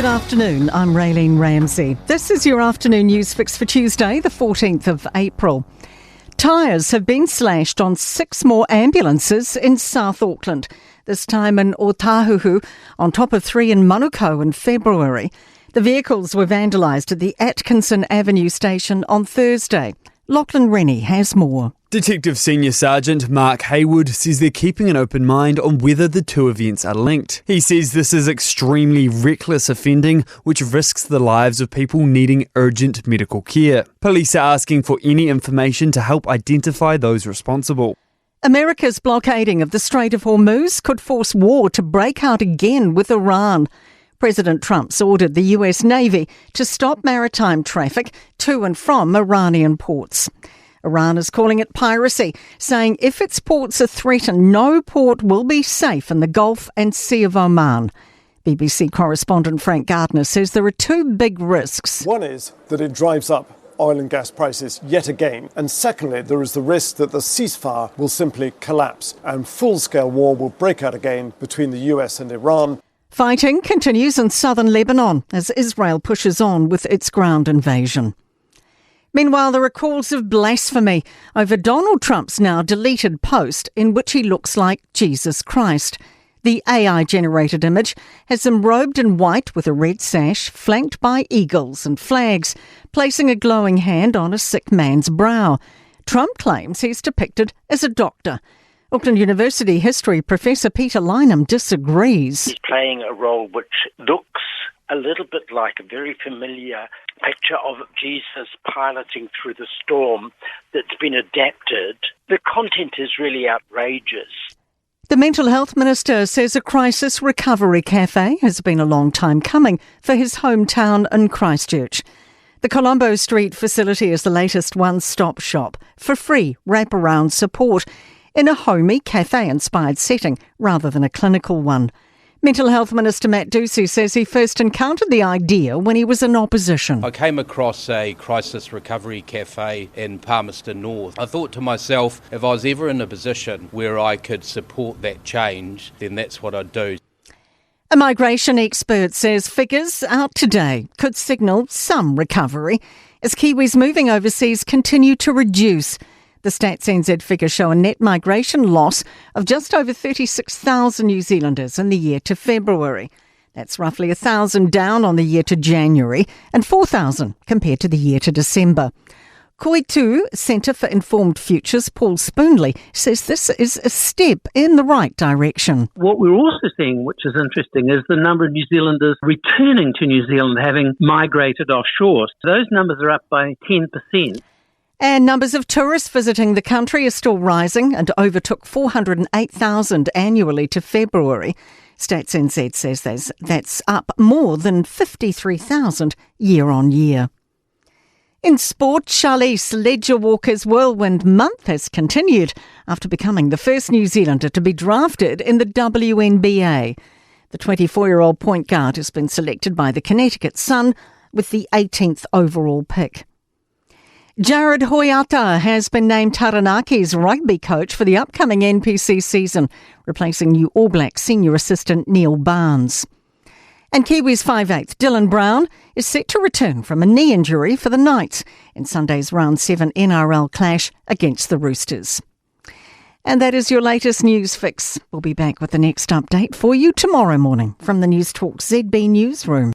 Good afternoon, I'm Raylene Ramsey. This is your afternoon news fix for Tuesday, the 14th of April. Tyres have been slashed on 6 more ambulances in South Auckland, this time in Otahuhu, on top of 3 in Manukau in February. The vehicles were vandalised at the Atkinson Avenue station on Thursday. Lachlan Rennie has more. Detective Senior Sergeant Mark Haywood says they're keeping an open mind on whether the two events are linked. He says this is extremely reckless offending, which risks the lives of people needing urgent medical care. Police are asking for any information to help identify those responsible. America's blockading of the Strait of Hormuz could force war to break out again with Iran. President Trump's ordered the US Navy to stop maritime traffic to and from Iranian ports. Iran is calling it piracy, saying if its ports are threatened, no port will be safe in the Gulf and Sea of Oman. BBC correspondent Frank Gardner says there are 2 big risks. One is that it drives up oil and gas prices yet again. And secondly, there is the risk that the ceasefire will simply collapse and full-scale war will break out again between the US and Iran. Fighting continues in southern Lebanon as Israel pushes on with its ground invasion. Meanwhile, there are calls of blasphemy over Donald Trump's now deleted post in which he looks like Jesus Christ. The AI-generated image has him robed in white with a red sash, flanked by eagles and flags, placing a glowing hand on a sick man's brow. Trump claims he's depicted as a doctor. Auckland University history professor Peter Lynham disagrees. He's playing a role which looks a little bit like a very familiar picture of Jesus piloting through the storm that's been adapted. The content is really outrageous. The Mental Health Minister says a crisis recovery cafe has been a long time coming for his hometown in Christchurch. The Colombo Street facility is the latest one-stop shop for free wraparound support in a homey cafe-inspired setting rather than a clinical one. Mental Health Minister Matt Ducey says he first encountered the idea when he was in opposition. I came across a crisis recovery cafe in Palmerston North. I thought to myself, if I was ever in a position where I could support that change, then that's what I'd do. A migration expert says figures out today could signal some recovery as Kiwis moving overseas continue to reduce. The Stats NZ figures show a net migration loss of just over 36,000 New Zealanders in the year to February. That's roughly 1,000 down on the year to January and 4,000 compared to the year to December. Koitu Centre for Informed Futures, Paul Spoonley, says this is a step in the right direction. What we're also seeing, which is interesting, is the number of New Zealanders returning to New Zealand having migrated offshore. Those numbers are up by 10%. And numbers of tourists visiting the country are still rising and overtook 408,000 annually to February. Stats NZ says that's up more than 53,000 year on year. In sport, Charlize Ledger Walker's whirlwind month has continued after becoming the first New Zealander to be drafted in the WNBA. The 24-year-old point guard has been selected by the Connecticut Sun with the 18th overall pick. Jared Hoiata has been named Taranaki's rugby coach for the upcoming NPC season, replacing new All Blacks senior assistant Neil Barnes. And Kiwis 5/8 Dylan Brown is set to return from a knee injury for the Knights in Sunday's Round 7 NRL clash against the Roosters. And that is your latest news fix. We'll be back with the next update for you tomorrow morning from the Newstalk ZB newsroom.